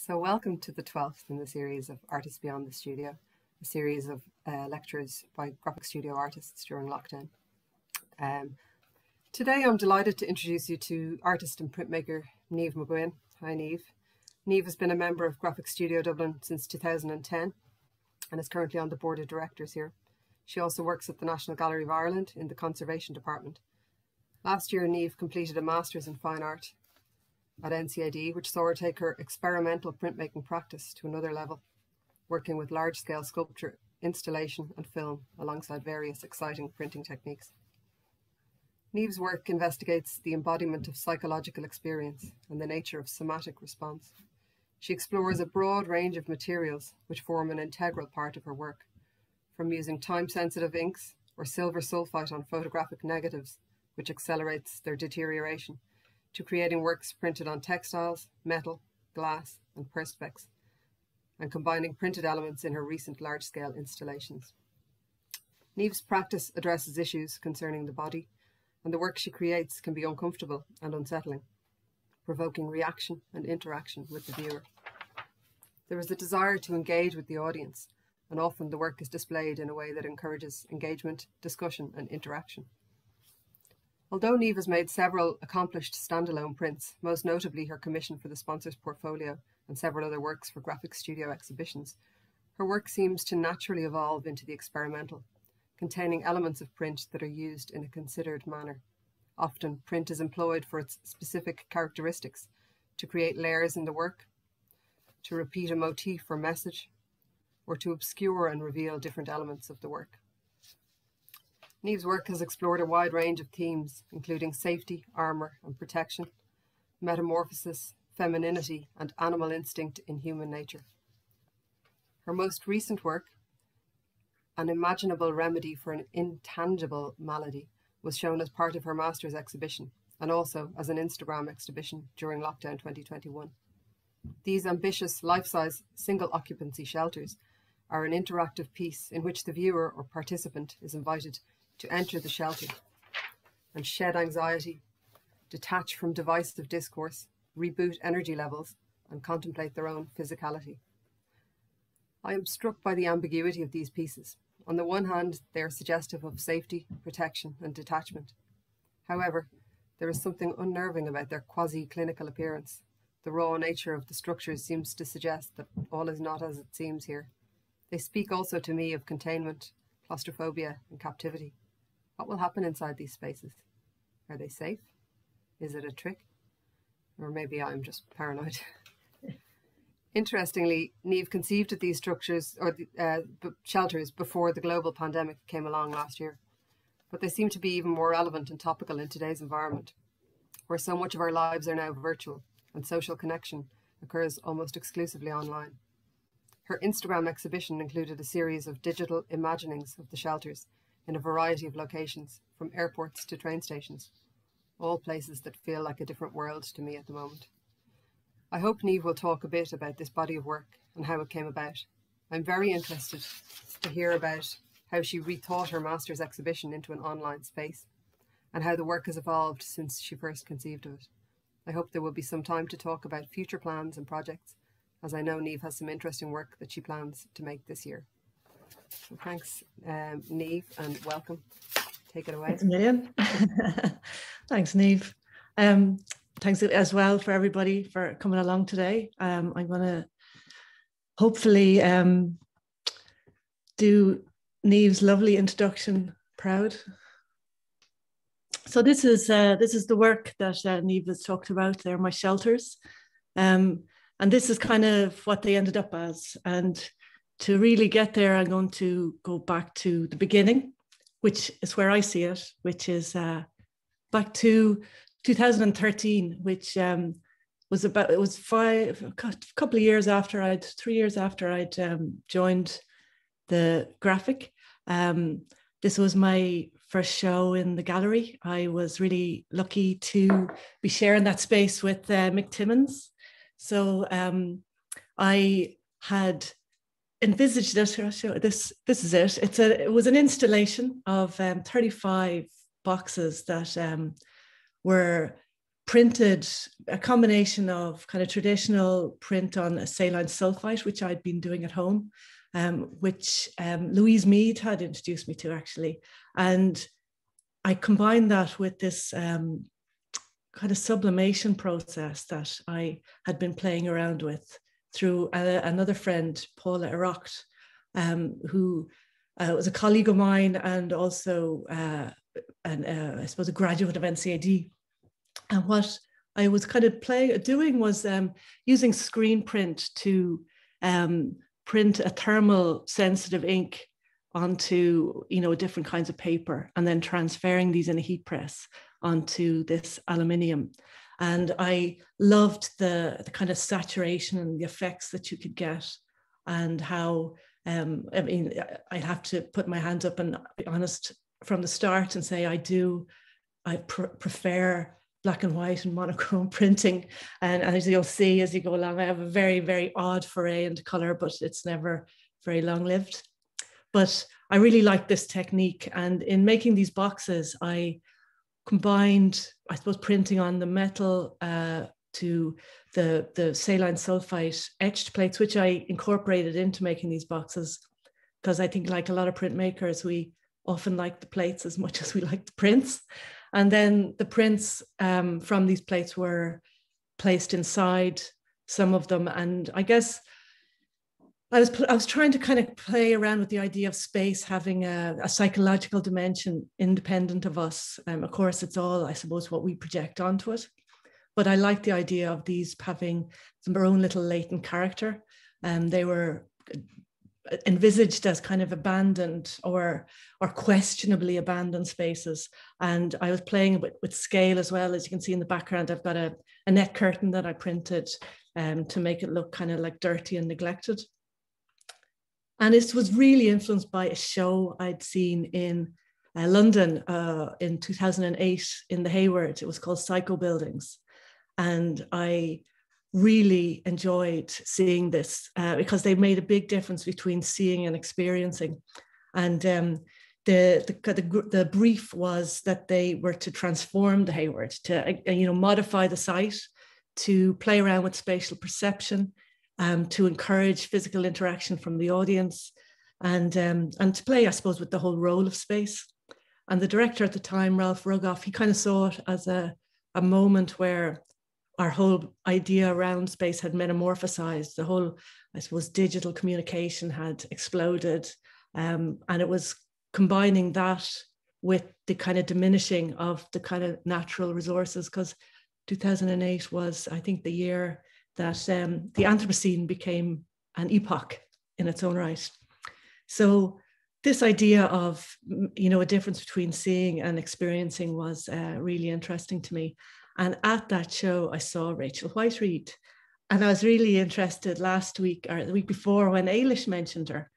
So welcome to the 12th in the series of Artists Beyond the Studio, a series of lectures by graphic studio artists during lockdown. Today I'm delighted to introduce you to artist and printmaker Niamh McGuinne. Hi Niamh. Niamh has been a member of Graphic Studio Dublin since 2010 and is currently on the board of directors here. She also works at the National Gallery of Ireland in the conservation department. Last year Niamh completed a Masters in Fine Art at NCAD, which saw her take her experimental printmaking practice to another level, working with large-scale sculpture, installation and film alongside various exciting printing techniques. Niamh's work investigates the embodiment of psychological experience and the nature of somatic response. She explores a broad range of materials which form an integral part of her work, from using time-sensitive inks or silver sulfite on photographic negatives, which accelerates their deterioration, to creating works printed on textiles, metal, glass and perspex, and combining printed elements in her recent large-scale installations. Niamh's practice addresses issues concerning the body, and the work she creates can be uncomfortable and unsettling, provoking reaction and interaction with the viewer. There is a desire to engage with the audience, and often the work is displayed in a way that encourages engagement, discussion and interaction. Although Niamh has made several accomplished standalone prints, most notably her commission for the sponsor's portfolio and several other works for graphic studio exhibitions, her work seems to naturally evolve into the experimental, containing elements of print that are used in a considered manner. Often, print is employed for its specific characteristics, to create layers in the work, to repeat a motif or message, or to obscure and reveal different elements of the work. Niamh's work has explored a wide range of themes, including safety, armour and protection, metamorphosis, femininity and animal instinct in human nature. Her most recent work, An Imaginable Remedy for an Intangible Malady, was shown as part of her Masters exhibition and also as an Instagram exhibition during lockdown 2021. These ambitious life-size single-occupancy shelters are an interactive piece in which the viewer or participant is invited to enter the shelter and shed anxiety, detach from divisive discourse, reboot energy levels, and contemplate their own physicality. I am struck by the ambiguity of these pieces. On the one hand, they are suggestive of safety, protection, and detachment. However, there is something unnerving about their quasi-clinical appearance. The raw nature of the structures seems to suggest that all is not as it seems here. They speak also to me of containment, claustrophobia, and captivity. What will happen inside these spaces? Are they safe? Is it a trick? Or maybe I'm just paranoid. Interestingly, Niamh conceived of these structures or shelters before the global pandemic came along last year, but they seem to be even more relevant and topical in today's environment, where so much of our lives are now virtual and social connection occurs almost exclusively online. Her Instagram exhibition included a series of digital imaginings of the shelters in a variety of locations, from airports to train stations, all places that feel like a different world to me at the moment. I hope Niamh will talk a bit about this body of work and how it came about. I'm very interested to hear about how she rethought her Masters exhibition into an online space and how the work has evolved since she first conceived of it. I hope there will be some time to talk about future plans and projects, as I know Niamh has some interesting work that she plans to make this year. So thanks, Niamh, and welcome. Take it away. Thanks a million. Thanks, Niamh. Thanks as well for everybody for coming along today. I'm going to hopefully do Niamh's lovely introduction proud. So this is the work that Niamh has talked about. They're my shelters, and this is kind of what they ended up as. And to really get there, I'm going to go back to the beginning, which is where I see it, which is back to 2013, which was a couple of years after 3 years after I'd joined the graphic. This was my first show in the gallery. I was really lucky to be sharing that space with Mick Timmins. So I had envisaged it. This is it. It was an installation of 35 boxes that were printed a combination of kind of traditional print on a saline sulfite, which I'd been doing at home, which Louise Mead had introduced me to actually. And I combined that with this kind of sublimation process that I had been playing around with through another friend, Paula Erocht, who was a colleague of mine and also, I suppose, a graduate of NCAD. And what I was kind of doing was using screen print to print a thermal sensitive ink onto, you know, different kinds of paper, and then transferring these in a heat press onto this aluminium. And I loved the kind of saturation and the effects that you could get, and how, I mean, I'd have to put my hands up and be honest from the start and say I prefer black and white and monochrome printing. And as you'll see as you go along, I have a very, very odd foray into color, but it's never very long lived. But I really like this technique. And in making these boxes, I combined, I suppose, printing on the metal to the saline sulfite etched plates, which I incorporated into making these boxes, because I think, like a lot of printmakers, we often like the plates as much as we like the prints. And then the prints from these plates were placed inside some of them. And I guess I was trying to kind of play around with the idea of space having a psychological dimension independent of us. Of course, it's all, I suppose, what we project onto it. But I like the idea of these having their own little latent character. They were envisaged as kind of abandoned or questionably abandoned spaces. And I was playing with scale as well. As you can see in the background, I've got a net curtain that I printed to make it look kind of like dirty and neglected. And it was really influenced by a show I'd seen in London in 2008 in the Hayward. It was called Psycho Buildings. And I really enjoyed seeing this because they made a big difference between seeing and experiencing. And the brief was that they were to transform the Hayward, to modify the site, to play around with spatial perception, to encourage physical interaction from the audience, and to play, I suppose, with the whole role of space. And the director at the time, Ralph Rugoff, he kind of saw it as a moment where our whole idea around space had metamorphosized. The whole, I suppose, digital communication had exploded. And it was combining that with the kind of diminishing of the kind of natural resources, because 2008 was, I think, the year that the Anthropocene became an epoch in its own right. So this idea of, a difference between seeing and experiencing was really interesting to me. And at that show, I saw Rachel Whiteread. And I was really interested last week or the week before when Ailish mentioned her,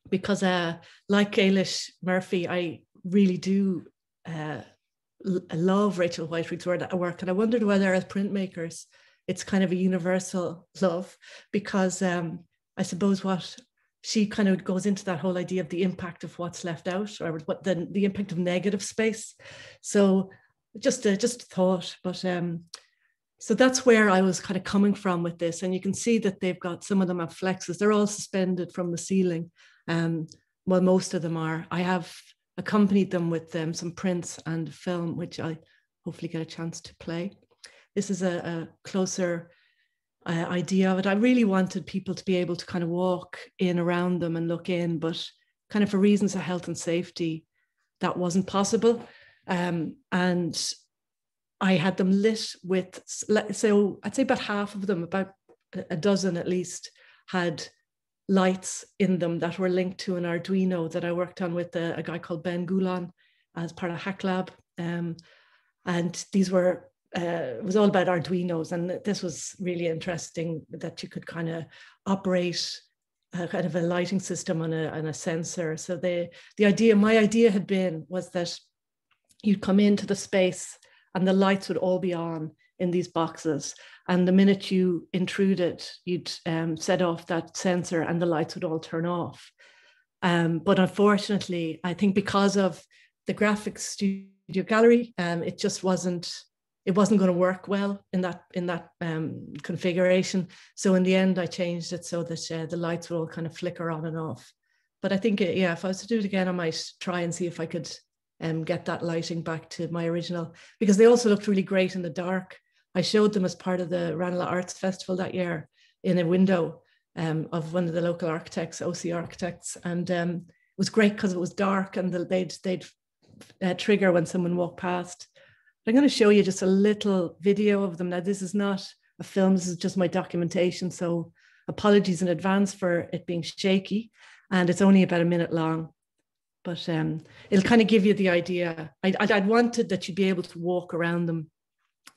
because like Ailish Murphy, I really do love Rachel Whiteread's work. And I wondered whether as printmakers, it's kind of a universal love, because I suppose what she kind of goes into that whole idea of the impact of what's left out, or what the impact of negative space. So just a thought, but so that's where I was kind of coming from with this. And you can see that they've got, some of them have flexes. They're all suspended from the ceiling. Well, most of them are. I have accompanied them with some prints and film, which I hopefully get a chance to play. This is a closer idea of it. I really wanted people to be able to kind of walk in around them and look in, but kind of for reasons of health and safety, that wasn't possible. And I had them lit with, so I'd say about half of them, about a dozen at least, had lights in them that were linked to an Arduino that I worked on with a guy called Ben Goulon as part of Hack Lab. And these were, it was all about Arduinos. And this was really interesting that you could kind of operate kind of a lighting system on a sensor. So my idea was that you'd come into the space and the lights would all be on in these boxes. And the minute you intruded, you'd set off that sensor and the lights would all turn off. But unfortunately, I think because of the graphics studio gallery, it just wasn't it wasn't going to work well in that configuration. So in the end, I changed it so that the lights would all kind of flicker on and off. But I think, yeah, if I was to do it again, I might try and see if I could get that lighting back to my original, because they also looked really great in the dark. I showed them as part of the Ranelagh Arts Festival that year in a window of one of the local architects, OC Architects, and it was great because it was dark and they'd trigger when someone walked past. I'm going to show you just a little video of them. Now, this is not a film, this is just my documentation, so apologies in advance for it being shaky, and it's only about a minute long. But it'll kind of give you the idea. I'd wanted that you'd be able to walk around them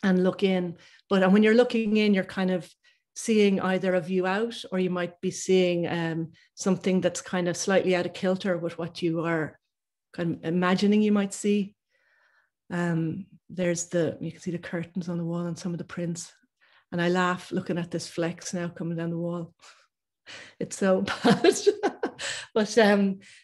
and look in. But when you're looking in, you're kind of seeing either a view out, or you might be seeing something that's kind of slightly out of kilter with what you are kind of imagining you might see. You can see the curtains on the wall and some of the prints. And I laugh looking at this flex now coming down the wall. It's so bad. But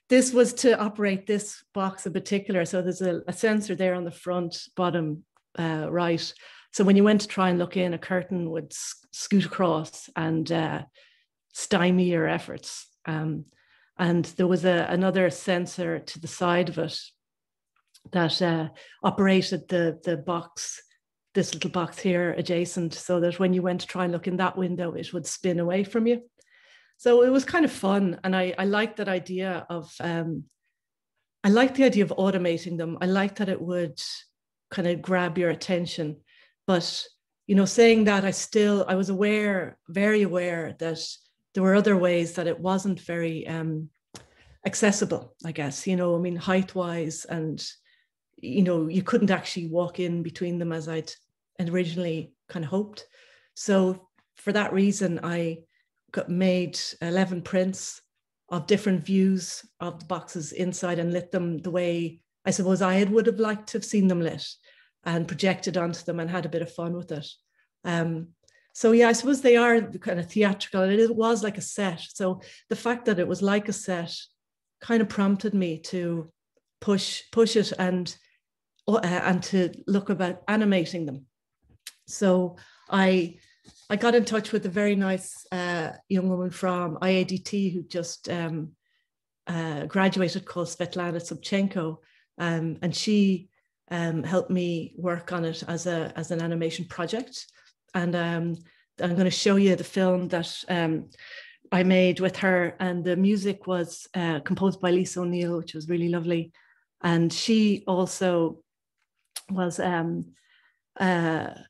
this was to operate this box in particular. So there's a sensor there on the front bottom right. So when you went to try and look in, a curtain would scoot across and stymie your efforts. And there was another sensor to the side of it that operated the box, this little box here adjacent, so that when you went to try and look in that window, it would spin away from you. So it was kind of fun, and I liked that idea of I liked the idea of automating them. I liked that it would kind of grab your attention. But you know, saying that, I was very aware that there were other ways that it wasn't very accessible, I guess. You know, I mean, height-wise, and you know, you couldn't actually walk in between them as I'd originally kind of hoped. So for that reason, I made 11 prints of different views of the boxes inside and lit them the way I suppose I would have liked to have seen them lit, and projected onto them and had a bit of fun with it. So yeah, I suppose they are kind of theatrical, and it was like a set. So the fact that it was like a set kind of prompted me to push it and to look about animating them. So I got in touch with a very nice young woman from IADT who just graduated, called Svetlana Subchenko, and she helped me work on it as an animation project. And I'm going to show you the film that I made with her, and the music was composed by Lisa O'Neill, which was really lovely. And she also was Svetlana.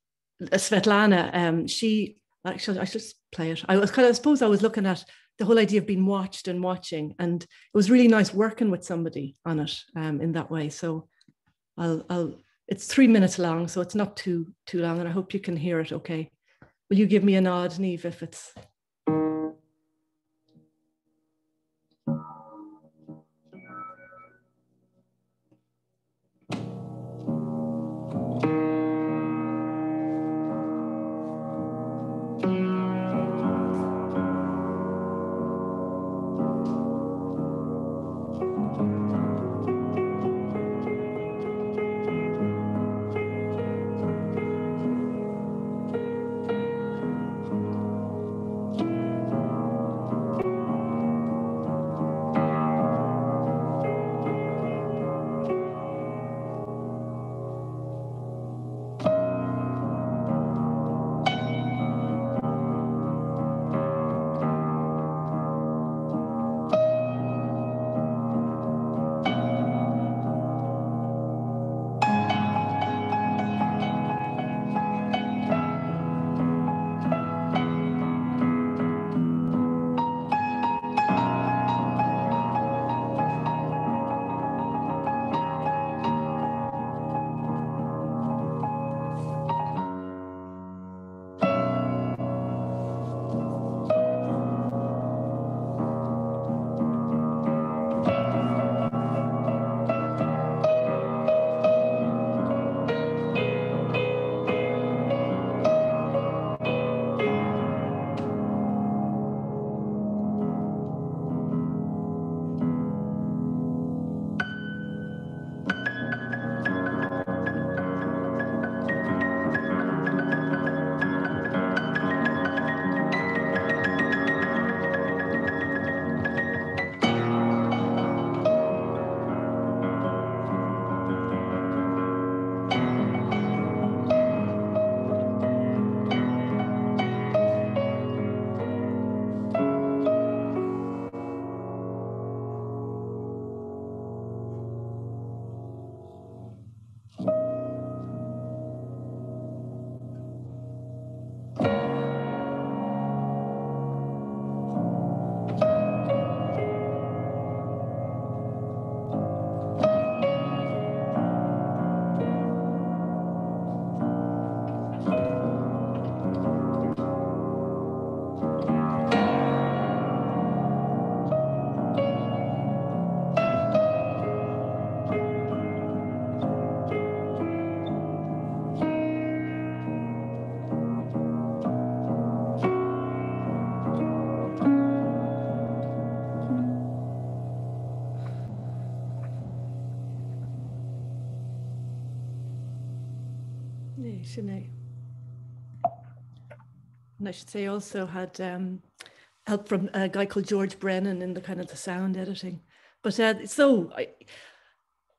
She actually, I should just play it. I suppose I was looking at the whole idea of being watched and watching, and it was really nice working with somebody on it in that way. So it's 3 minutes long, so it's not too long, and I hope you can hear it okay. Will you give me a nod, Niamh, if it's... Sinead. And I should say also had help from a guy called George Brennan in the kind of the sound editing. But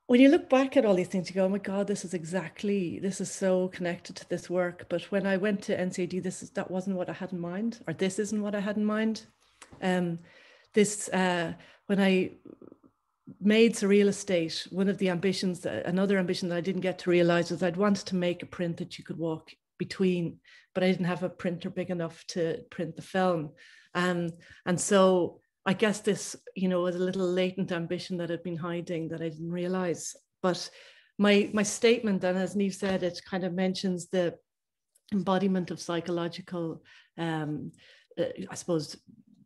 when you look back at all these things, you go, oh my God, this is so connected to this work. But when I went to NCAD, that wasn't what I had in mind, or this isn't what I had in mind. When I made Surreal Estate, one of the ambitions, another ambition that I didn't get to realize was I'd wanted to make a print that you could walk between, but I didn't have a printer big enough to print the film. And so I guess this, was a little latent ambition that I'd been hiding that I didn't realize. But my statement, and as Niamh said, it kind of mentions the embodiment of psychological, I suppose,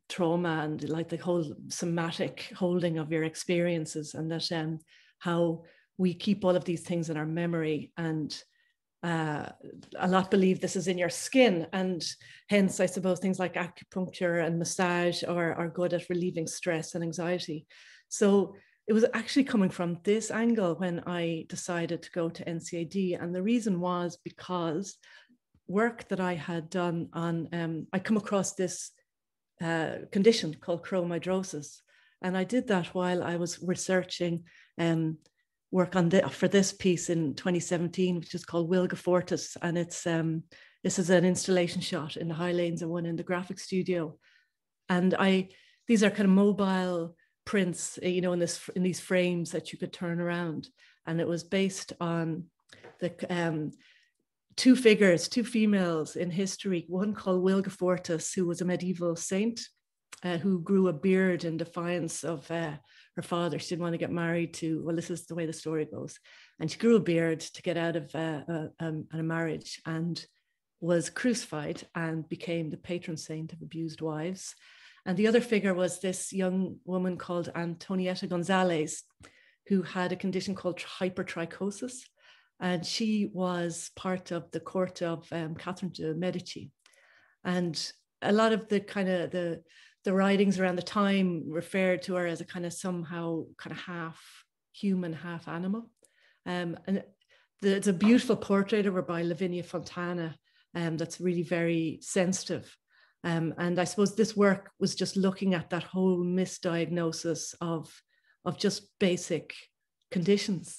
trauma and like the whole somatic holding of your experiences, and that how we keep all of these things in our memory, and a lot believe this is in your skin, and hence I suppose things like acupuncture and massage are good at relieving stress and anxiety. So it was actually coming from this angle when I decided to go to NCAD, and the reason was because work that I had done on, I come across this condition called chromidrosis, and I did that while I was researching work on for this piece in 2017, which is called Wilgefortis, and it's this is an installation shot in the High Lanes and one in the graphic studio, and these are kind of mobile prints, in these frames that you could turn around, and it was based on the two females in history, one called Wilgefortis, who was a medieval saint who grew a beard in defiance of her father. She didn't want to get married to, well, this is the way the story goes. And she grew a beard to get out of a marriage, and was crucified and became the patron saint of abused wives. And the other figure was this young woman called Antonietta Gonzalez, who had a condition called hypertrichosis. And she was part of the court of Catherine de' Medici. And a lot of the kind of the writings around the time referred to her as a kind of somehow kind of half human, half animal. And it's a beautiful portrait of her by Lavinia Fontana that's really very sensitive. And I suppose this work was just looking at that whole misdiagnosis of just basic conditions.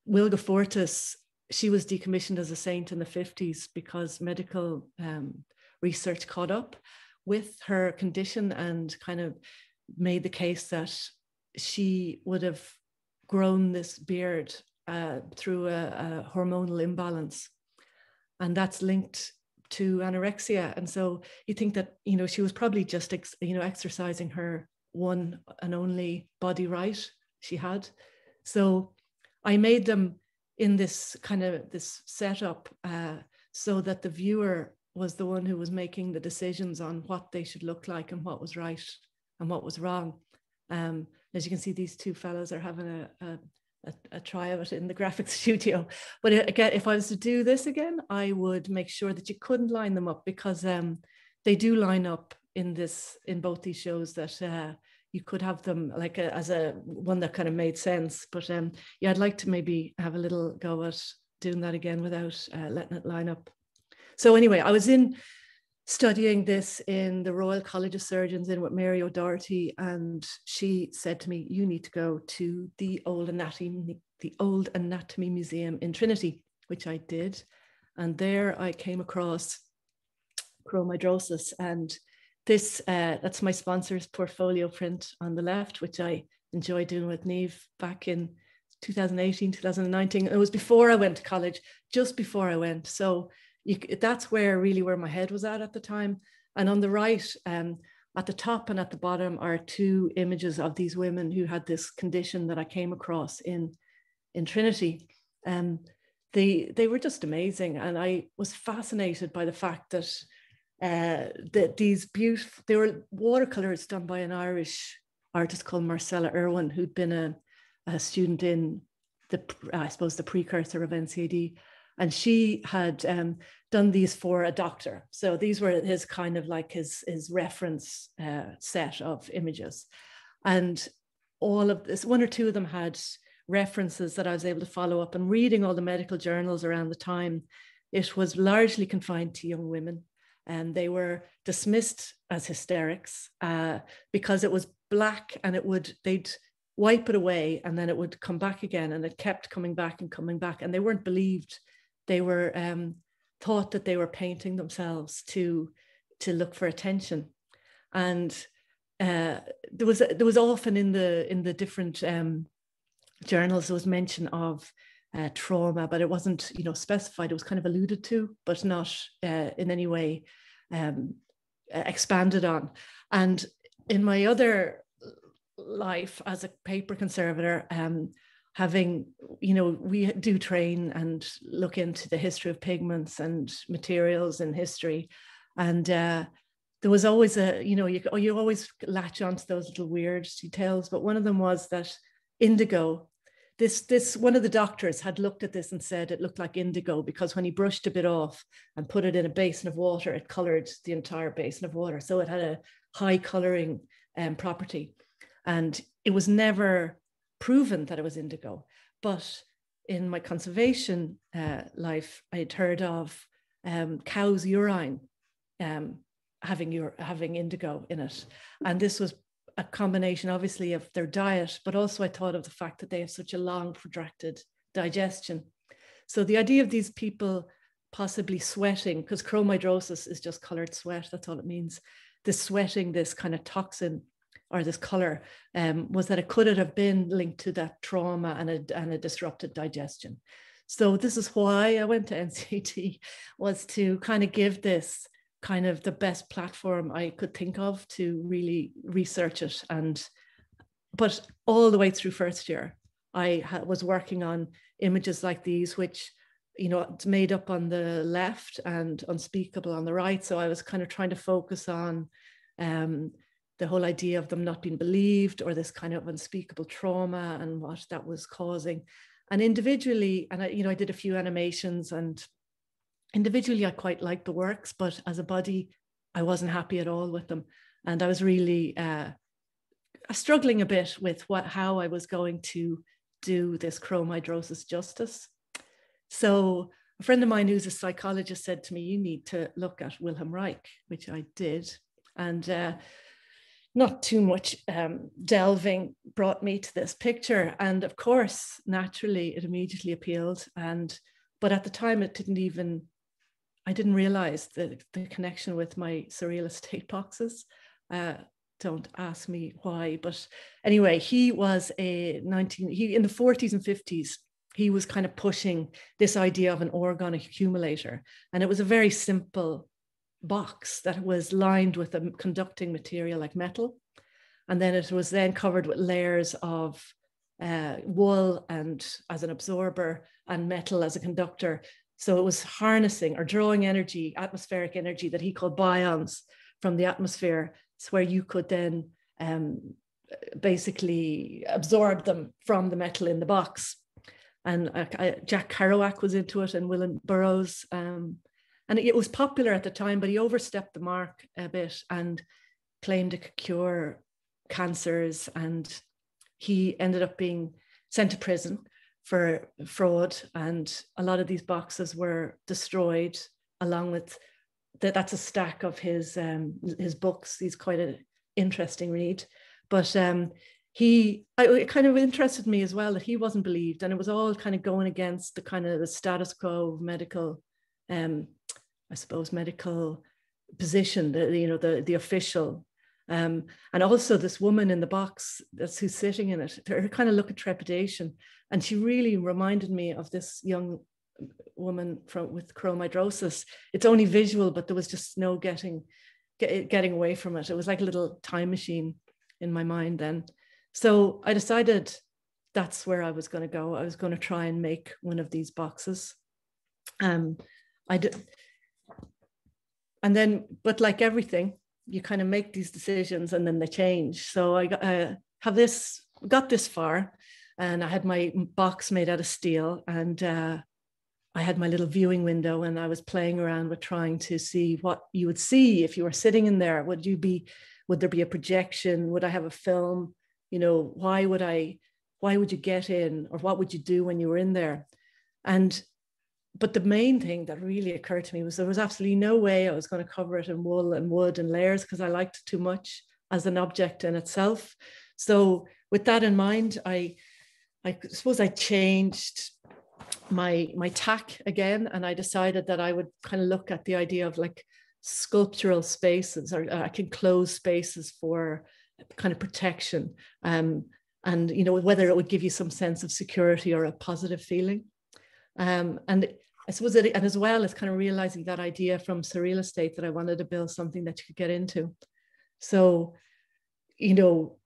Wilgefortis, she was decommissioned as a saint in the 50s because medical research caught up with her condition and kind of made the case that she would have grown this beard through a hormonal imbalance. And that's linked to anorexia. And so you think that, she was probably just, exercising her one and only body right she had. So I made them in this kind of this setup so that the viewer was the one who was making the decisions on what they should look like and what was right and what was wrong. As you can see, these two fellows are having a try of it in the graphics studio. But again, if I was to do this again, I would make sure that you couldn't line them up, because they do line up in both these shows, that you could have them like as a one that kind of made sense. But yeah, I'd like to maybe have a little go at doing that again without letting it line up. So anyway, I was studying this in the Royal College of Surgeons with Mary O'Doherty, and she said to me, you need to go to the Old Anatomy Museum in Trinity, which I did. And there I came across chromidrosis, and this, that's my sponsor's portfolio print on the left, which I enjoyed doing with Niamh back in 2018, 2019. It was before I went to college, just before I went. So that's where my head was at the time. And on the right, at the top and at the bottom are two images of these women who had this condition that I came across in Trinity. They were just amazing. And I was fascinated by the fact that these beautiful, they were watercolors done by an Irish artist called Marcella Irwin, who'd been a student in I suppose the precursor of NCAD. And she had done these for a doctor. So these were his kind of like his reference set of images. And all of this, one or two of them references that I was able to follow up, and reading all the medical journals around the time, it was largely confined to young women, and they were dismissed as hysterics because it was black, and they'd wipe it away and then it would come back again, and it kept coming back and coming back, and they weren't believed. They were thought that they were painting themselves to look for attention. And there was often in the different journals, there was mention of trauma, but it wasn't, specified. It was kind of alluded to, but not in any way expanded on. And in my other life as a paper conservator, having, we do train and look into the history of pigments and materials in history. And there was always you always latch onto those little weird details. But one of them was that indigo, this one of the doctors had looked at this and said it looked like indigo because when he brushed a bit off and put it in a basin of water, it colored the entire basin of water. So it had a high coloring property. And it was never proven that it was indigo. But in my conservation life, I had heard of cow's urine having indigo in it. And this was a combination, obviously, of their diet, but also I thought of the fact that they have such a long, protracted digestion. So the idea of these people possibly sweating, because chromidrosis is just colored sweat, that's all it means. This sweating, this kind of toxin, or this color, was that it could have been linked to that trauma and a disrupted digestion. So this is why I went to NCT, was to kind of give this kind of the best platform I could think of to really research it. But all the way through first year, I was working on images like these, which, it's made up on the left and unspeakable on the right. So I was kind of trying to focus on the whole idea of them not being believed, or this kind of unspeakable trauma and what that was causing. And individually, and I did a few animations, and individually I quite liked the works, but as a body, I wasn't happy at all with them. And I was really struggling a bit with how I was going to do this chromidrosis justice. So a friend of mine who's a psychologist said to me, you need to look at Wilhelm Reich, which I did. And not too much delving brought me to this picture. And of course, naturally, it immediately appealed. But at the time, I didn't realize the connection with my Surreal Estate boxes. Don't ask me why, but anyway, he was in the 40s and 50s, he was kind of pushing this idea of an organic accumulator. And it was a very simple box that was lined with a conducting material like metal. And then it was then covered with layers of wool and as an absorber, and metal as a conductor. So it was harnessing or drawing energy, atmospheric energy that he called bions from the atmosphere. It's where you could then basically absorb them from the metal in the box. And Jack Kerouac was into it, and William Burroughs. And it was popular at the time, but he overstepped the mark a bit and claimed it could cure cancers. And he ended up being sent to prison for fraud. And a lot of these boxes were destroyed, along with that's a stack of his books. He's quite an interesting read. But it kind of interested me as well that he wasn't believed, and it was all kind of going against the kind of the status quo of medical, I suppose, medical position, the official. And also this woman in the box who's sitting in it, her kind of look of trepidation. And she really reminded me of this young woman with chromidrosis. It's only visual, but there was just no getting away from it. It was like a little time machine in my mind then. So I decided that's where I was going to go. I was going to try and make one of these boxes. I did. And then, but like everything, you kind of make these decisions and then they change. So I got this far, and I had my box made out of steel, and I had my little viewing window, and I was playing around with trying to see what you would see if you were sitting in there. Would there be a projection? Would I have a film? Why would I why would you get in, or what would you do when you were in there? But the main thing that really occurred to me was there was absolutely no way I was going to cover it in wool and wood and layers, because I liked it too much as an object in itself. So with that in mind, I suppose I changed my tack again, and I decided that I would kind of look at the idea of like sculptural spaces, or I can close spaces for kind of protection, and you know, whether it would give you some sense of security or a positive feeling. And I suppose that, and as well as kind of realizing that idea from Surreal Estate that I wanted to build something that you could get into. So, you know,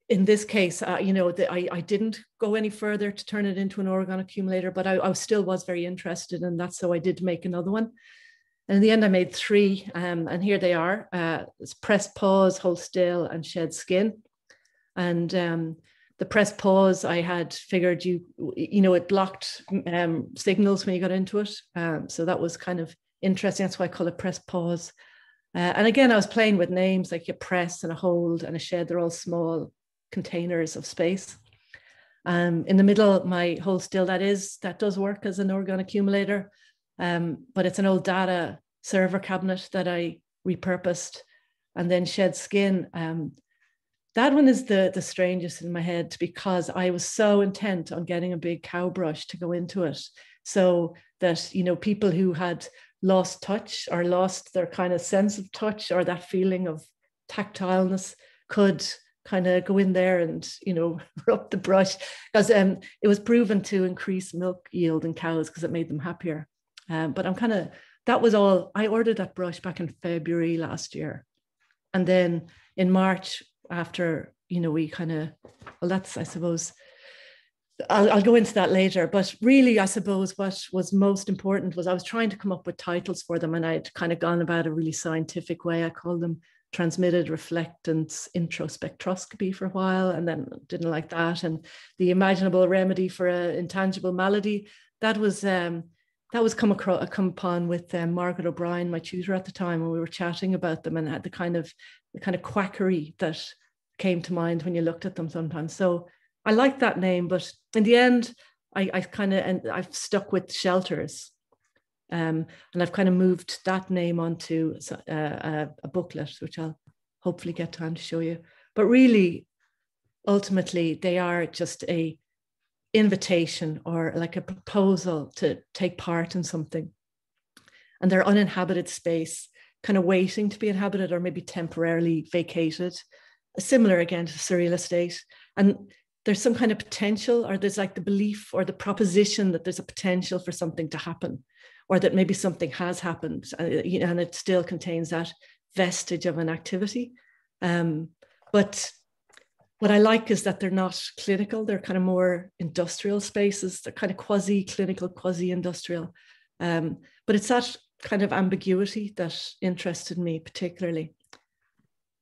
in this case, you know, I didn't go any further to turn it into an orgone accumulator, but I still was very interested in that. So I did make another one. And in the end, I made 3, and here they are. It's Press Pause, Hold Still, and Shed Skin. And the Press Pause, I had figured you know, it blocked signals when you got into it. So that was kind of interesting. That's why I call it Press Pause. And again, I was playing with names like a press and a hold and a shed. They're all small containers of space. In the middle, my Hold Still, that does work as an orgone accumulator. But it's an old data server cabinet that I repurposed. And then Shed Skin, that one is the strangest in my head, because I was so intent on getting a big cow brush to go into it, so that, you know, people who had lost touch or lost their kind of sense of touch or that feeling of tactileness could kind of go in there and, you know, rub the brush, because it was proven to increase milk yield in cows because it made them happier. But that was all. I ordered that brush back in February last year. And then in March, after, you know, we kind of, well, that's, I suppose, I'll go into that later. But really, I suppose what was most important was I was trying to come up with titles for them, and I'd kind of gone about a really scientific way. I called them transmitted reflectance introspectroscopy for a while, and then didn't like that. And the imaginable remedy for an intangible malady, that was come upon with Margaret O'Brien, my tutor at the time, when we were chatting about them, and had the kind of quackery that came to mind when you looked at them sometimes. So I liked that name, but in the end, I've stuck with shelters, and I've kind of moved that name onto a booklet, which I'll hopefully get time to show you. But really, ultimately, they are just a invitation or like a proposal to take part in something, and they're uninhabited space, kind of waiting to be inhabited or maybe temporarily vacated, similar again to Surreal Estate. And there's some kind of potential, or there's like the belief or the proposition that there's a potential for something to happen, or that maybe something has happened, you know, and it still contains that vestige of an activity. But what I like is that they're not clinical. They're kind of more industrial spaces. They're kind of quasi-clinical, quasi-industrial. But it's that kind of ambiguity that interested me particularly.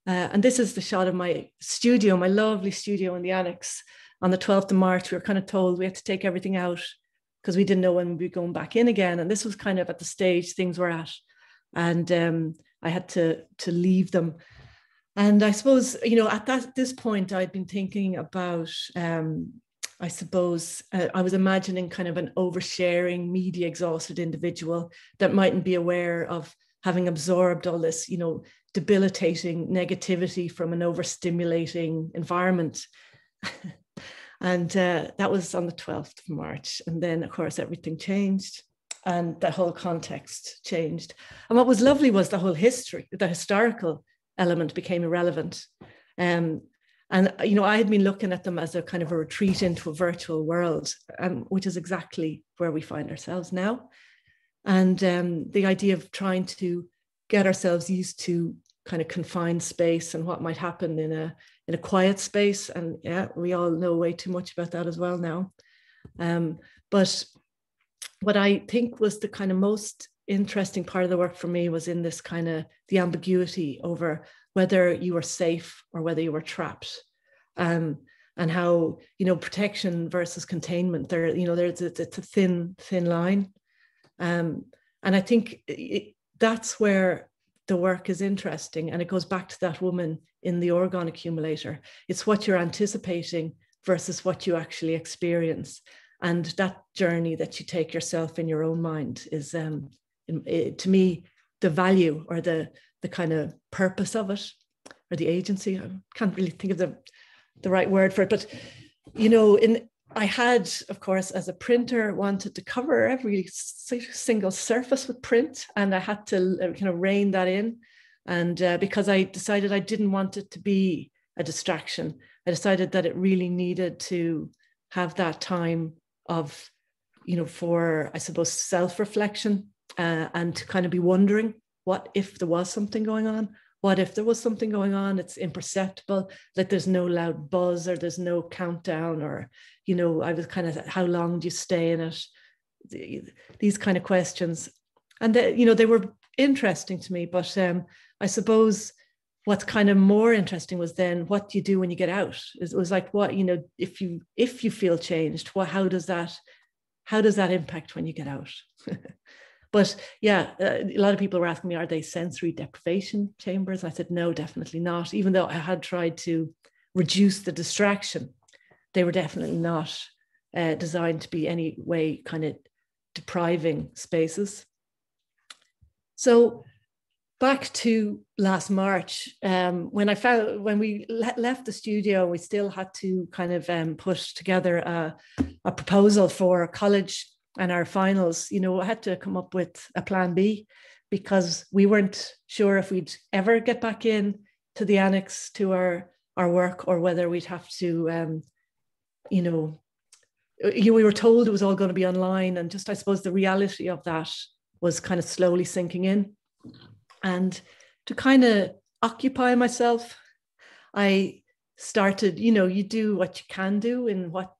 And this is the shot of my studio, my lovely studio in the annex. On the 12th of March, we were kind of told we had to take everything out because we didn't know when we'd be going back in again. And this was kind of at the stage things were at. And I had to leave them. And I suppose, you know, at this point, I'd been thinking about, I suppose, I was imagining kind of an oversharing, media exhausted individual that mightn't be aware of having absorbed all this, you know, debilitating negativity from an overstimulating environment. And that was on the 12th of March. And then, of course, everything changed and the whole context changed. And what was lovely was the whole history, the historical element became irrelevant. And, you know, I had been looking at them as a kind of a retreat into a virtual world, which is exactly where we find ourselves now. And the idea of trying to get ourselves used to kind of confined space and what might happen in a quiet space. And yeah, we all know way too much about that as well now. But what I think was the kind of most interesting part of the work for me was in this kind of the ambiguity over whether you were safe or whether you were trapped, and how, you know, protection versus containment, there, you know, it's a thin line, and I think that's where the work is interesting, and it goes back to that woman in the orgone accumulator. It's what you're anticipating versus what you actually experience. And that journey that you take yourself in your own mind is, to me, the value or the kind of purpose of it, or the agency. I can't really think of the right word for it, but I had, of course, as a printer, wanted to cover every single surface with print, and I had to kind of rein that in. And because I decided I didn't want it to be a distraction, I decided that it really needed to have that time of, for, I suppose, self-reflection, and to kind of be wondering, what if there was something going on? What if there was something going on? It's imperceptible, like there's no loud buzz or there's no countdown, or, I was kind of, how long do you stay in it? These kind of questions. And, they were interesting to me, but I suppose what's kind of more interesting was then what do you do when you get out? It was like, what, if you feel changed, how does that impact when you get out? But yeah, a lot of people were asking me, are they sensory deprivation chambers? I said, no, definitely not. Even though I had tried to reduce the distraction, they were definitely not designed to be any way kind of depriving spaces. So back to last March, when we left the studio, we still had to kind of put together a proposal for a college and our finals. I had to come up with a plan B, because we weren't sure if we'd ever get back in to the annex to our work, or whether we'd have to, we were told it was all going to be online, and just, I suppose, the reality of that was kind of slowly sinking in. And to kind of occupy myself, I started, you do what you can do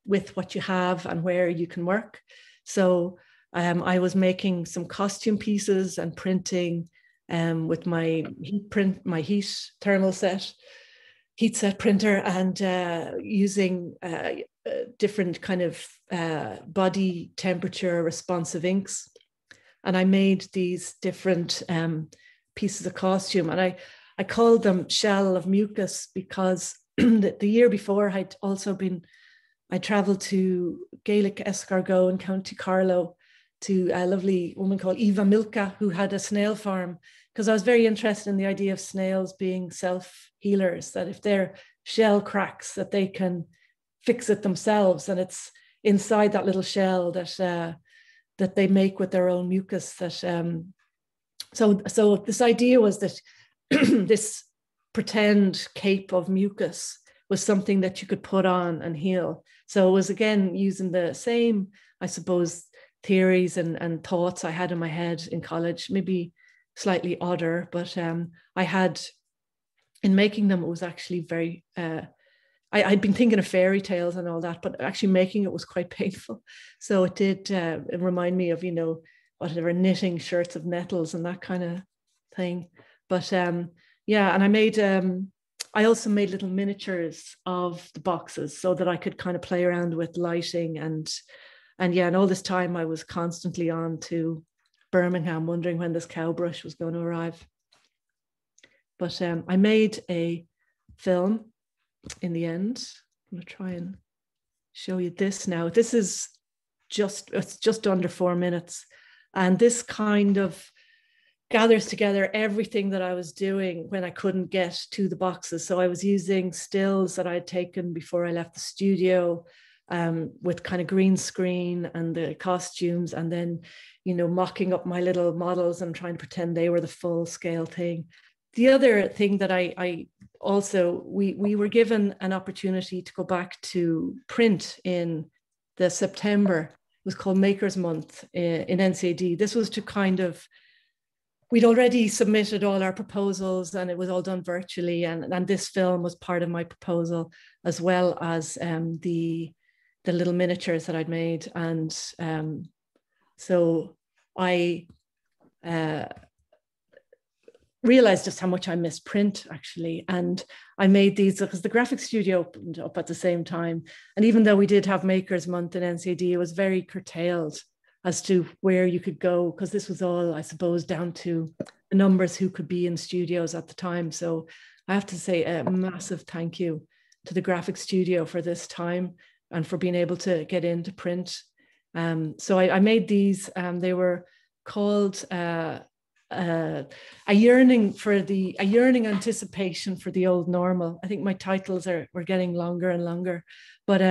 with what you have and where you can work. So I was making some costume pieces and printing with my heat thermal heat set printer, and using different kind of body temperature responsive inks. And I made these different pieces of costume, and I called them Shell of Mucus, because the year before I travelled to Gaelic Escargot in County Carlow to a lovely woman called Eva Milka, who had a snail farm, because I was very interested in the idea of snails being self-healers, that if their shell cracks, that they can fix it themselves. And it's inside that little shell that they make with their own mucus. So this idea was that this pretend cape of mucus was something that you could put on and heal. So it was, again, using the same, I suppose, theories and thoughts I had in my head in college, maybe slightly odder, but I had, in making them, it was actually very, I'd been thinking of fairy tales and all that, but actually making it was quite painful. So it did remind me of, whatever, knitting shirts of nettles and that kind of thing. But yeah, and I also made little miniatures of the boxes so that I could kind of play around with lighting and all this time I was constantly on to Birmingham, wondering when this cow brush was going to arrive. But I made a film in the end. I'm going to try and show you this now. This is it's just under 4 minutes. And this kind of gathers together everything that I was doing when I couldn't get to the boxes. So I was using stills that I had taken before I left the studio, with kind of green screen and the costumes, and then, mocking up my little models and trying to pretend they were the full scale thing. The other thing that we were given an opportunity to go back to print in the September. It was called Makers Month in NCAD. This was to kind of, we'd already submitted all our proposals and it was all done virtually. And this film was part of my proposal, as well as the little miniatures that I'd made. And so I realized just how much I missed print, actually. And I made these because the graphic studio opened up at the same time. And even though we did have Makers Month in NCAD, it was very curtailed as to where you could go, because this was all, I suppose, down to the numbers who could be in studios at the time. So I have to say a massive thank you the graphic studio for this time and for being able to get into print. So I made these. They were called a yearning anticipation for the old normal. I think my titles were getting longer and longer, but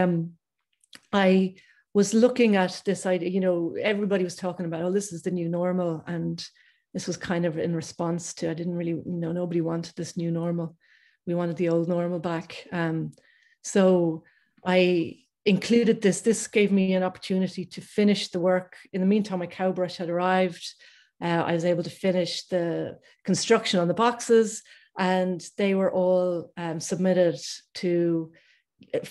I was looking at this idea. You know, everybody was talking about, oh, this is the new normal, and this was kind of in response to, I didn't really, nobody wanted this new normal. We wanted the old normal back. So I included this. This gave me an opportunity to finish the work. In the meantime, my cow brush had arrived. I was able to finish the construction on the boxes, and they were all submitted to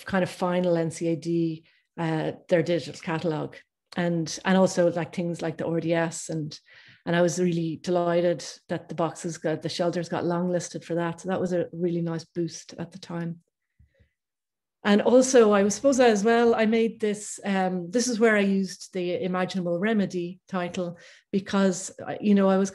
kind of final NCAD, their digital catalogue, and also like things like the RDS, and I was really delighted that the shelters got longlisted for that. So that was a really nice boost at the time. And also, I suppose as well, I made this, this is where I used the Imaginable Remedy title, because, I was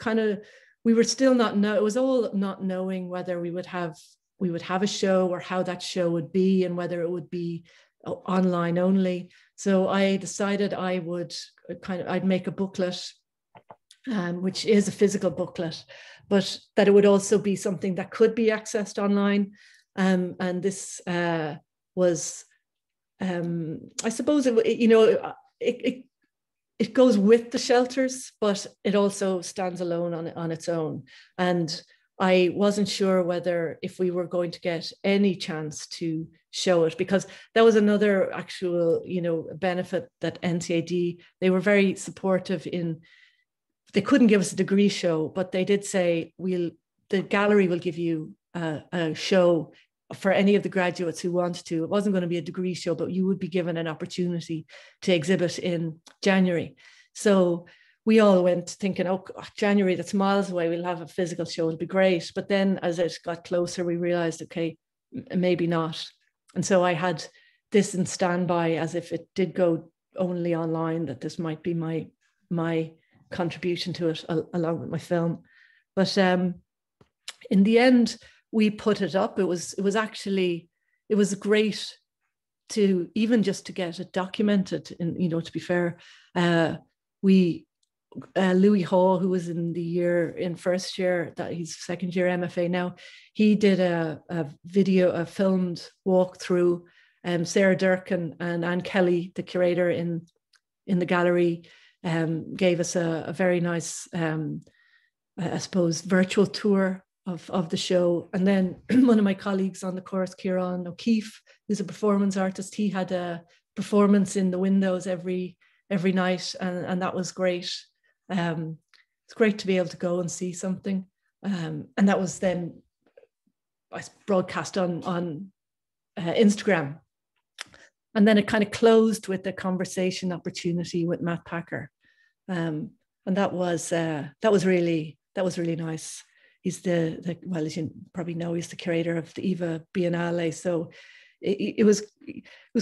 we were still it was all not knowing whether we would have a show or how that show would be, and whether it would be online only. So I decided I'd make a booklet, which is a physical booklet, but that it would also be something that could be accessed online. And this was, I suppose, it goes with the shelters, but it also stands alone on its own. And I wasn't sure whether if we were going to get any chance to show it, because that was another actual, benefit that NCAD, they were very supportive in. They couldn't give us a degree show, but they did say, the gallery will give you a show for any of the graduates who wanted to. It wasn't going to be a degree show, but you would be given an opportunity to exhibit in January. So we all went thinking, oh, January, that's miles away. We'll have a physical show. It'll be great. But then as it got closer, we realized, okay, maybe not. And so I had this in standby as if it did go only online, that this might be my contribution to it along with my film. But in the end, we put it up. It was great to even just to get it documented. And to be fair, Louis Hall, who was in first year, that he's second year MFA now, he did a filmed walkthrough. Sarah Durkin and Anne Kelly, the curator in the gallery, gave us a very nice, I suppose, virtual tour of the show. And then one of my colleagues on the course, Kieran O'Keefe, who's a performance artist, he had a performance in the windows every night, and that was great. It's great to be able to go and see something, and that was then I broadcast on Instagram. And then it kind of closed with a conversation opportunity with Matt Packer, and that was really nice. He's well, as you probably know, he's the curator of the Eva Biennale. So it was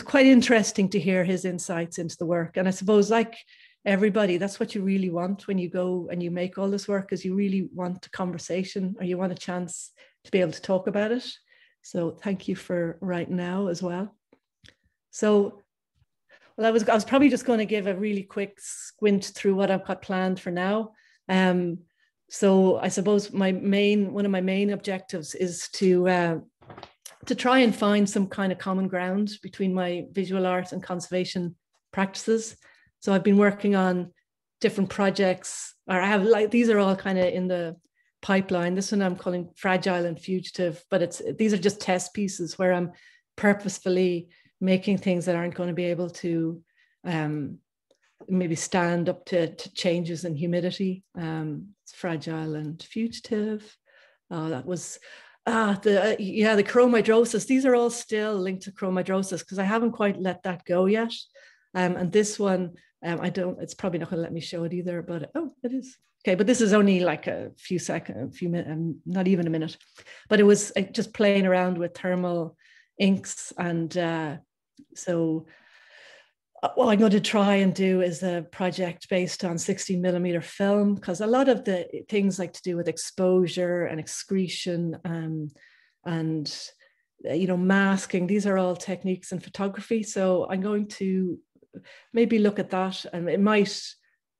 quite interesting to hear his insights into the work. And I suppose, like everybody, that's what you really want when you go and you make all this work, is you really want a conversation, or you want a chance to be able to talk about it. So thank you for right now as well. So, well, I was probably just going to give a really quick squint through what I've got planned for now. So I suppose one of my main objectives is to try and find some kind of common ground between my visual art and conservation practices. So I've been working on different projects, or these are all kind of in the pipeline. This one I'm calling Fragile and Fugitive, but these are just test pieces where I'm purposefully making things that aren't going to be able to maybe stand up to changes in humidity. It's Fragile and Fugitive. That was the chromidrosis. These are all still linked to chromidrosis because I haven't quite let that go yet. And this one, it's probably not going to let me show it either, but it is. Okay, but this is only like a few minutes, not even a minute. But it was just playing around with thermal inks. And so what I'm going to try and do is a project based on 16mm film, because a lot of the things like to do with exposure and excretion and masking. These are all techniques in photography. So I'm going to maybe look at that, and it might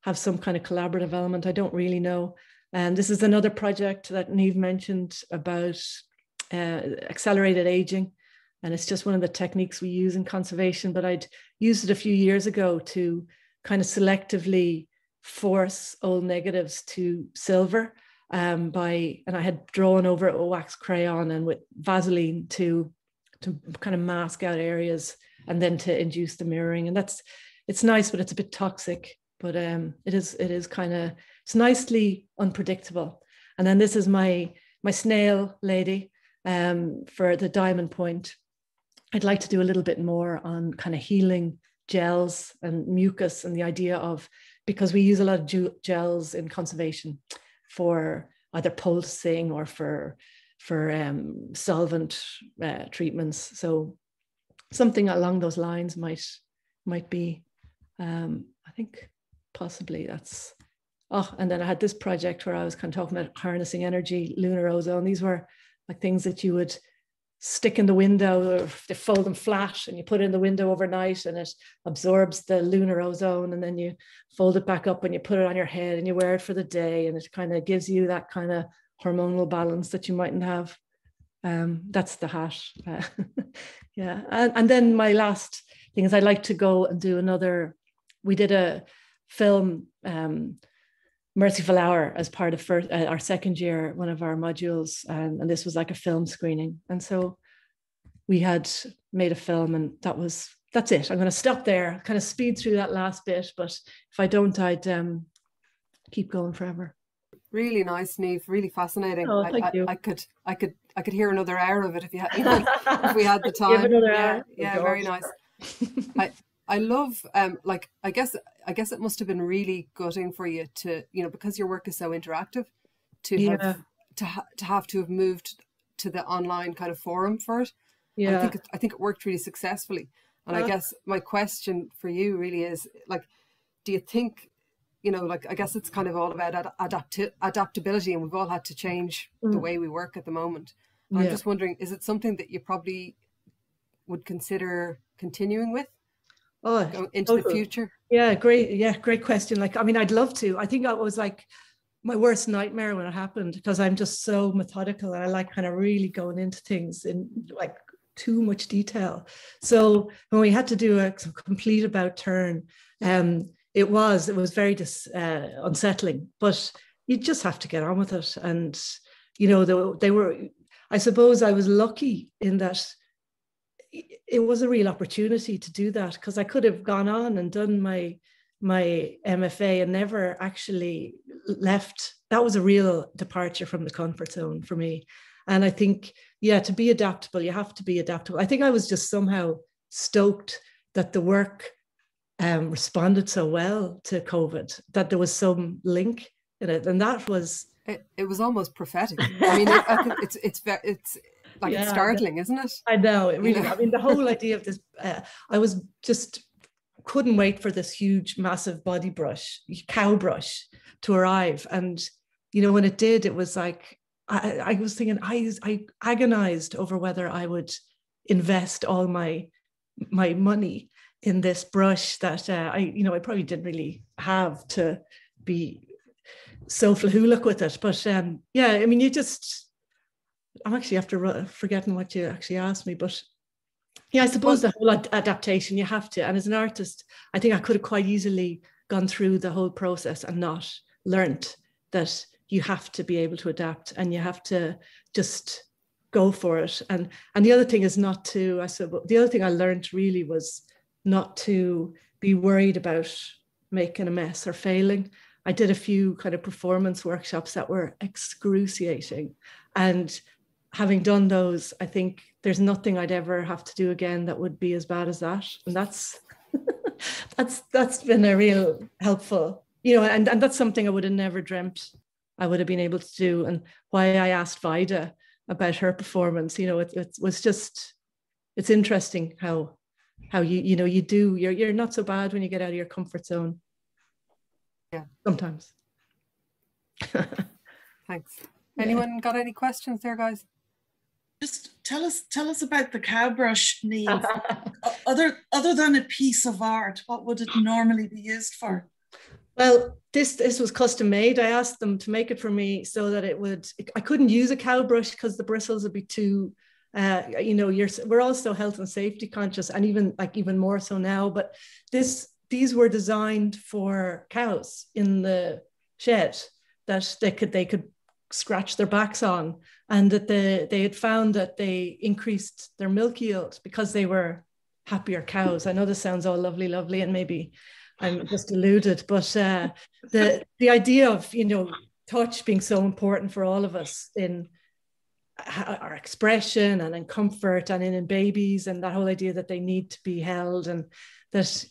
have some kind of collaborative element. I don't really know. And this is another project that Niamh mentioned about accelerated aging. And it's just one of the techniques we use in conservation, but I'd used it a few years ago to kind of selectively force old negatives to silver and I had drawn over it with wax crayon and with Vaseline to kind of mask out areas and then to induce the mirroring. And it's nice, but it's a bit toxic, but it is kind of, it's nicely unpredictable. And then this is my snail lady for the diamond point. I'd like to do a little bit more on kind of healing gels and mucus, and the idea of, because we use a lot of gels in conservation for either pulsing or for solvent treatments. So something along those lines might be, I think possibly that's, and then I had this project where I was kind of talking about harnessing energy, lunar ozone. These were like things that you would stick in the window, or they fold them flat and you put it in the window overnight and it absorbs the lunar ozone, and then you fold it back up and you put it on your head and you wear it for the day, and it kind of gives you that kind of hormonal balance that you mightn't have. That's the hat. Yeah. And then my last thing is I'd like to go and do another, we did a film, Merciful Hour, as part of our second year, one of our modules, and this was like a film screening. And so we had made a film, and that's it. I'm going to stop there, kind of speed through that last bit, but if I don't, I'd keep going forever. Really nice, Niamh. Really fascinating. Oh, thank you. I could hear another hour of it if you had, if we had the time. Give another hour. Yeah, very nice. I love, I guess it must have been really gutting for you to, because your work is so interactive, to have to have moved to the online kind of forum for it. Yeah. I think it worked really successfully. And I guess my question for you really is, do you think, I guess it's kind of all about adaptability, and we've all had to change the way we work at the moment. I'm just wondering, is it something that you probably would consider continuing with? Into the future? Yeah, great question. I'd love to. I think that was like my worst nightmare when it happened, because I'm just so methodical and I like kind of really going into things in like too much detail. So when we had to do a complete about turn, it was very unsettling, but you just have to get on with it. And they were, I suppose I was lucky in that it was a real opportunity to do that, because I could have gone on and done my MFA and never actually left. That was a real departure from the comfort zone for me. And I think, to be adaptable, you have to be adaptable. I think I was just somehow stoked that the work responded so well to COVID, that there was some link in it. And that was... It was almost prophetic. I mean, I think it's it's startling, isn't it? I know, it really. I mean, the whole idea of this, I was just couldn't wait for this huge, massive body brush, cow brush, to arrive. And when it did, it was like I was thinking, I agonized over whether I would invest all my money in this brush that I probably didn't really have to be so flahoolic with it. But I mean, I'm actually after forgetting what you actually asked me, but I suppose the whole adaptation, you have to. And as an artist, I think I could have quite easily gone through the whole process and not learnt that you have to be able to adapt and you have to just go for it. And the other thing is not to, the other thing I learned really was not to be worried about making a mess or failing. I did a few kind of performance workshops that were excruciating, and having done those, I think there's nothing I'd ever have to do again that would be as bad as that. And that's been a real helpful, and that's something I would have never dreamt I would have been able to do. And why I asked Vida about her performance, it was just, it's interesting how you're not so bad when you get out of your comfort zone. Yeah. Sometimes. Thanks. Anyone got any questions there, guys? Just tell us about the cow brush, Niamh. Other than a piece of art, what would it normally be used for? Well, this was custom made. I asked them to make it for me so that I couldn't use a cow brush because the bristles would be too, we're also health and safety conscious, and even more so now. But these were designed for cows in the shed that they could scratch their backs on, and that they had found that they increased their milk yield because they were happier cows. I know this sounds all lovely, and maybe I'm just deluded, but the idea of touch being so important for all of us in our expression and in comfort and in babies, and that whole idea that they need to be held, and that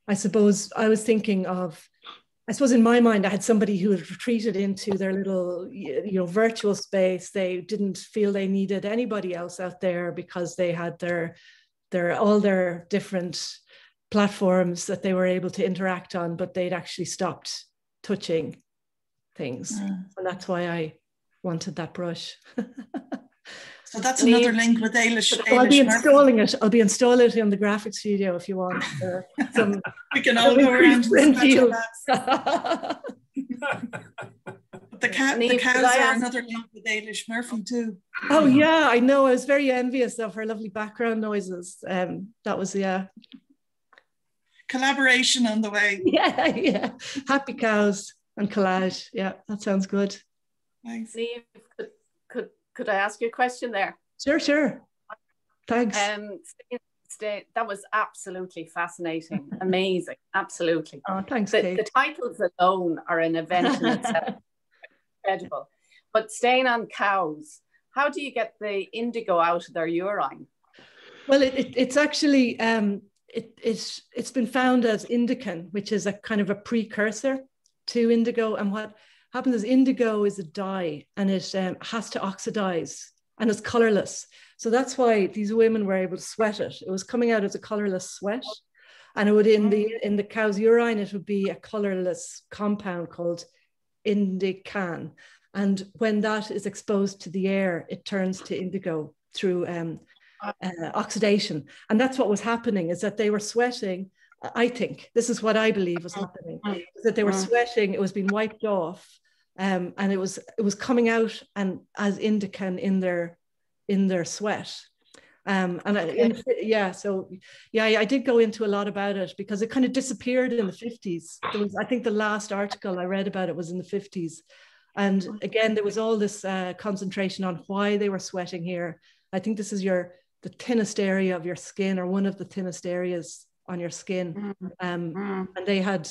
I suppose I was thinking of. I suppose in my mind, I had somebody who had retreated into their little, virtual space. They didn't feel they needed anybody else out there because they had all their different platforms that they were able to interact on, but they'd actually stopped touching things. And that's why I wanted that brush. So that's another link with Eilish. I'll be installing it. I'll be installing it in the graphic studio if you want. We can all go around and the cows are another link with Eilish Murphy too. Oh yeah, I know. I was very envious of her lovely background noises. That was collaboration on the way. Yeah. Happy cows and collage. Yeah, that sounds good. Thanks. Niamh, could I ask you a question there? Sure. Thanks. That was absolutely fascinating, amazing, absolutely. Oh, thanks, Kate. The titles alone are an event in itself. Incredible. But staying on cows, how do you get the indigo out of their urine? Well, it's actually it's been found as indican, which is a kind of a precursor to indigo. And what happens is indigo is a dye, and it has to oxidize, and it's colorless. So that's why these women were able to sweat it. It was coming out as a colorless sweat, and it would in the cow's urine, it would be a colorless compound called indican. And when that is exposed to the air, it turns to indigo through oxidation. And that's what was happening, is that they were sweating. I think this is what I believe was happening, is that they were sweating. It was being wiped off, and it was coming out and as indican in their sweat. I did go into a lot about it because it kind of disappeared in the 50s. I think the last article I read about it was in the 50s. And again, there was all this concentration on why they were sweating here. I think this is the thinnest area of your skin, or one of the thinnest areas on your skin. And they had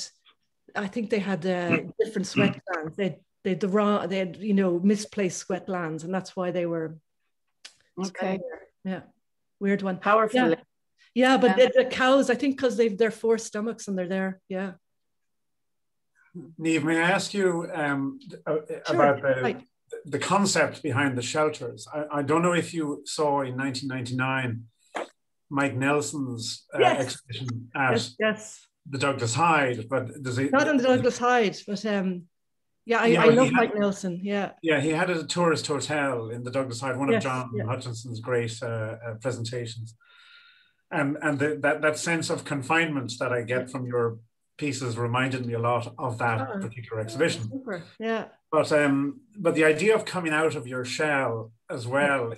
different sweat glands. They had misplaced sweat glands, and that's why they were. Okay. Yeah. Weird one. Powerful. Yeah, but the cows, I think, because they've their 4 stomachs and they're there. Yeah. Niamh, may I ask you about the concept behind the shelters? I don't know if you saw in 1999 Mike Nelson's exhibition at the Douglas Hyde, but not in the Douglas Hyde, but I love Mike Nelson. Yeah, he had a tourist hotel in the Douglas Hyde, one of John Hutchinson's great presentations, and that sense of confinement that I get from your pieces reminded me a lot of that particular exhibition. Super. Yeah. But the idea of coming out of your shell as well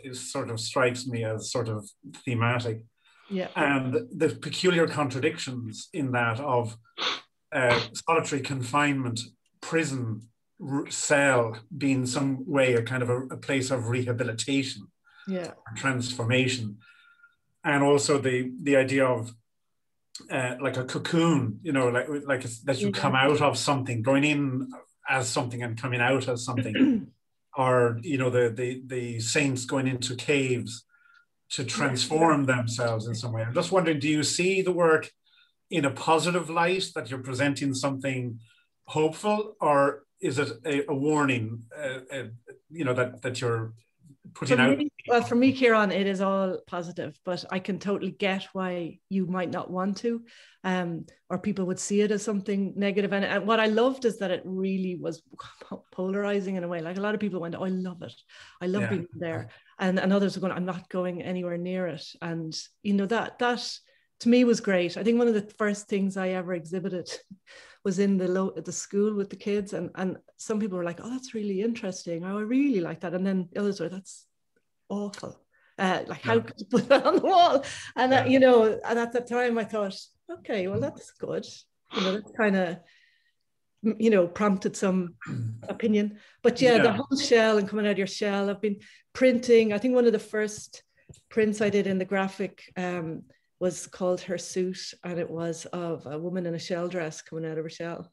strikes me as sort of thematic. Yeah. And the peculiar contradictions in that of solitary confinement, prison, cell being some way a kind of a place of rehabilitation, transformation, and also the idea of like a cocoon, that you come out of something, going in as something and coming out as something, or the saints going into caves to transform themselves in some way. I'm just wondering, do you see the work in a positive light, that you're presenting something hopeful, or is it a warning, that you're putting out. Well, for me, Kieran, it is all positive, but I can totally get why you might not want to, or people would see it as something negative. And what I loved is that it really was polarizing in a way. Like a lot of people went, "Oh, I love it. I love being there," and others were going, "I'm not going anywhere near it." And you know, that to me was great. I think one of the first things I ever exhibited was in the school with the kids, and some people were like, "Oh, that's really interesting. Oh, I really like that." And then others were, "That's awful. Like, how could you put that on the wall?" And you know, and at that time I thought, okay, well, that's good. You know, that kind of, you know, prompted some opinion. But the whole shell and coming out of your shell. I've been printing. I think one of the first prints I did in the graphic was called Her Suit, and it was of a woman in a shell dress coming out of her shell.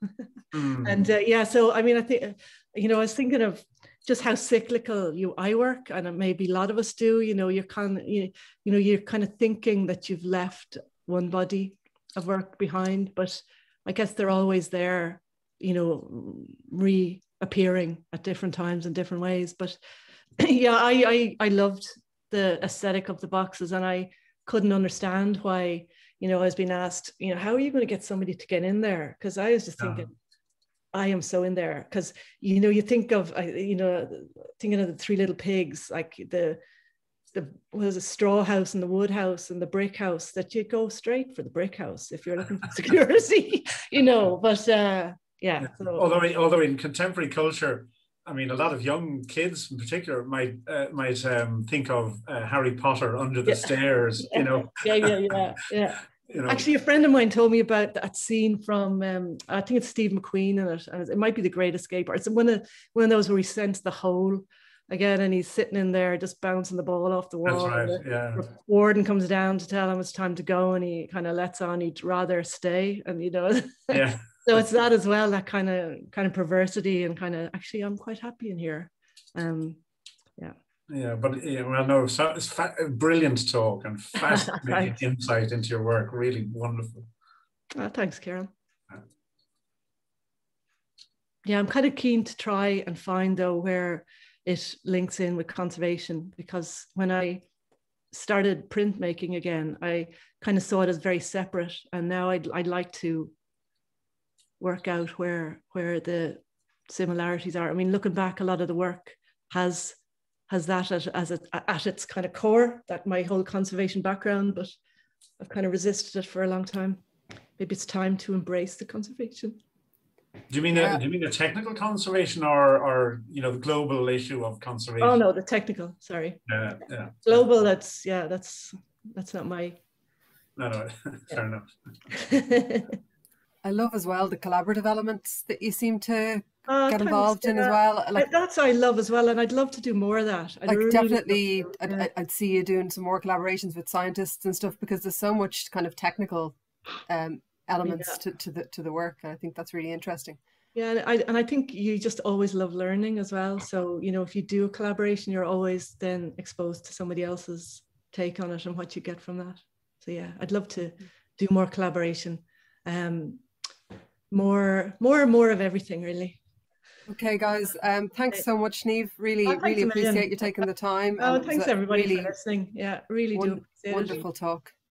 And so I mean, I think, you know, I was thinking of just how cyclical I work, and maybe a lot of us do. You know, you're kind of, you know, you're kind of thinking that you've left one body of work behind, but I guess they're always there, you know, reappearing at different times in different ways. But yeah, I loved the aesthetic of the boxes, and I couldn't understand why, you know, I was being asked, you know, how are you going to get somebody to get in there? Because I was just thinking, I am so in there. Because, you know, you think of, you know, thinking of the Three Little Pigs, like the was a straw house and the wood house and the brick house, that you go straight for the brick house if you're looking for security, you know. But So. Although in contemporary culture, I mean, a lot of young kids in particular might think of Harry Potter under the stairs, you know. Yeah. You know. Actually, a friend of mine told me about that scene from, I think it's Steve McQueen in it, and it might be The Great Escape, or it's one of those where he sends the hole again, and he's sitting in there just bouncing the ball off the wall. That's right, the warden comes down to tell him it's time to go, and he kind of lets on he'd rather stay, and you know. Yeah. So it's that as well, that kind of perversity, and kind of, actually, I'm quite happy in here. Yeah, but well, no, so it's brilliant talk and fascinating insight into your work. Really wonderful. Thanks, Karen. Yeah, I'm kind of keen to try and find, though, where it links in with conservation, because when I started printmaking again, I kind of saw it as very separate, and now I'd like to work out where the similarities are. I mean, looking back, a lot of the work has that at its kind of core, that my whole conservation background, but I've kind of resisted it for a long time. Maybe it's time to embrace the conservation. Do you mean a technical conservation, or you know, the global issue of conservation? Oh no, the technical. Sorry. Yeah. Global. That's not my. No, fair enough. I love as well the collaborative elements that you seem to get Thanks, involved in as well. Like, that's what I love as well, and I'd love to do more of that. Definitely, I'd see you doing some more collaborations with scientists and stuff, because there's so much kind of technical elements to the work, and I think that's really interesting. Yeah, and I think you just always love learning as well. So, you know, if you do a collaboration, you're always then exposed to somebody else's take on it and what you get from that. So yeah, I'd love to do more collaboration. More of everything, really. Okay, guys, thanks so much, Niamh. Really appreciate you taking the time. Thanks everybody for listening. Yeah, really do appreciate it. Wonderful talk.